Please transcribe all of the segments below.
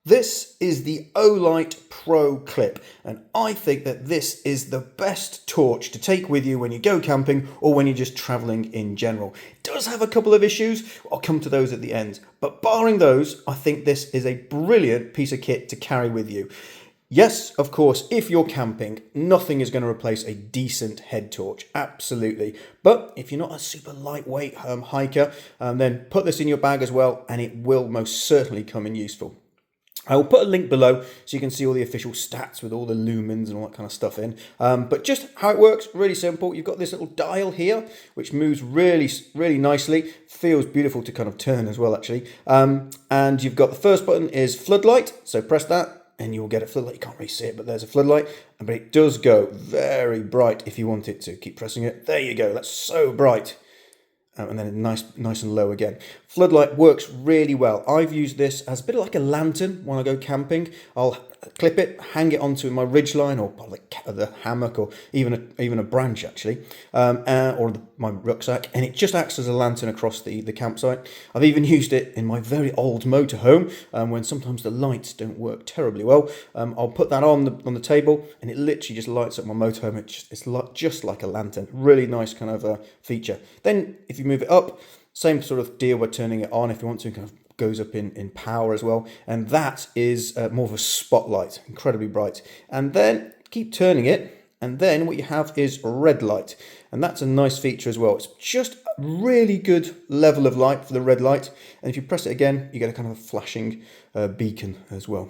This is the Olight Pro clip, and I think that this is the best torch to take with you when you go camping or when you're just traveling in general. It does have a couple of issues, I'll come to those at the end, but barring those, I think this is a brilliant piece of kit to carry with you. Yes, of course, if you're camping, nothing is going to replace a decent head torch, absolutely. But if you're not a super lightweight hiker, then put this in your bag as well, and it will most certainly come in useful. I will put a link below so you can see all the official stats with all the lumens and all that kind of stuff in. But just how it works, really simple. You've got this little dial here, which moves really nicely. Feels beautiful to kind of turn as well, actually. And you've got the first button is floodlight. So press that and you'll get a floodlight. You can't really see it, but there's a floodlight. But it does go very bright if you want it to. Keep pressing it. There you go. That's so bright. And then nice and low again. Floodlight works really well. I've used this as a bit like a lantern when I go camping. I'll clip it, hang it onto my ridgeline or the hammock or even a branch actually, or my rucksack, and it just acts as a lantern across the campsite. I've even used it in my very old motorhome when sometimes the lights don't work terribly well. I'll put that on the table and it literally just lights up my motorhome. It's just like a lantern. Really nice kind of feature. Then if you move it up, same sort of deal by turning it on if you want to, kind of goes up in power as well, and that is more of a spotlight, incredibly bright. And then keep turning it, and then what you have is red light, and that's a nice feature as well. It's just a really good level of light for the red light, and if you press it again you get a kind of a flashing beacon as well.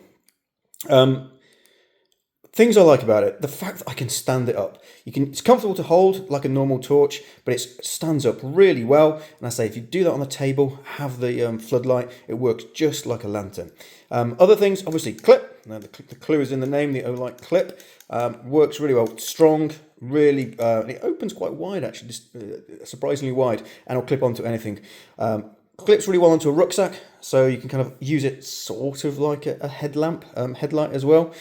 Things I like about it, the fact that I can stand it up. It's comfortable to hold like a normal torch, but it stands up really well. And I say, if you do that on the table, have the floodlight, it works just like a lantern. Other things, obviously clip. Now the clue is in the name, the Olight clip. Works really well, strong, really, it opens quite wide actually, just surprisingly wide, and it'll clip onto anything. Clips really well onto a rucksack, so you can kind of use it sort of like a headlamp, headlight as well.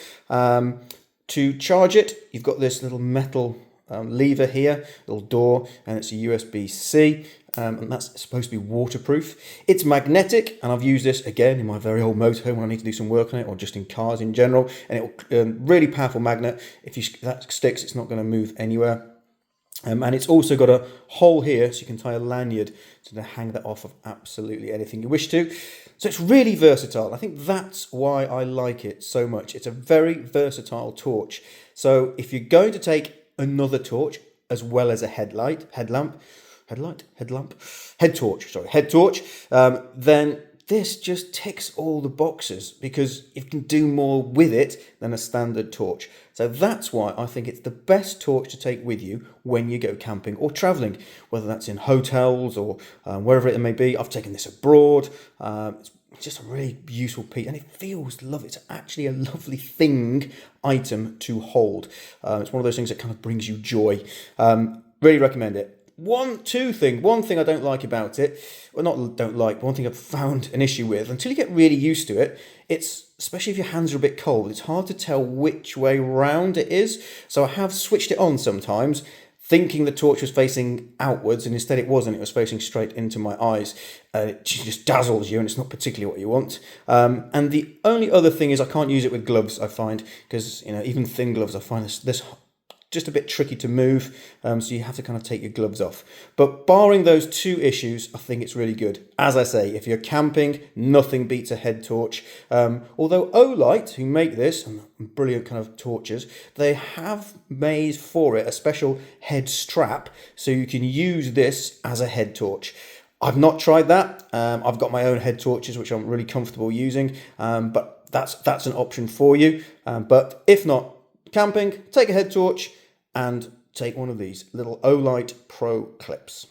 To charge it, you've got this little metal lever here, little door, and it's a USB-C, and that's supposed to be waterproof. It's magnetic, and I've used this again in my very old motorhome when I need to do some work on it, or just in cars in general, and it'll really powerful magnet. If that sticks, it's not going to move anywhere. And it's also got a hole here, so you can tie a lanyard to hang that off of absolutely anything you wish to. So it's really versatile. I think that's why I like it so much. It's a very versatile torch. So if you're going to take another torch as well as a head torch, then this just ticks all the boxes because you can do more with it than a standard torch. So that's why I think it's the best torch to take with you when you go camping or traveling, whether that's in hotels or wherever it may be. I've taken this abroad. It's just a really useful piece, and it feels lovely. It's actually a lovely item to hold. It's one of those things that kind of brings you joy. Really recommend it. One thing I don't like about it, well, not don't like, but one thing I've found an issue with, until you get really used to it, it's, especially if your hands are a bit cold, it's hard to tell which way round it is. So I have switched it on sometimes, thinking the torch was facing outwards, and instead it wasn't. It was facing straight into my eyes. It just dazzles you, and it's not particularly what you want. And the only other thing is I can't use it with gloves, I find, because even thin gloves, I find this just a bit tricky to move, so you have to kind of take your gloves off. But barring those two issues, I think it's really good. As I say, if you're camping, nothing beats a head torch. Although Olight, who make this, and brilliant kind of torches, they have made for it a special head strap, so you can use this as a head torch. I've not tried that. I've got my own head torches, which I'm really comfortable using, but that's an option for you. But if not, camping, take a head torch, and take one of these little Olight Pro clips.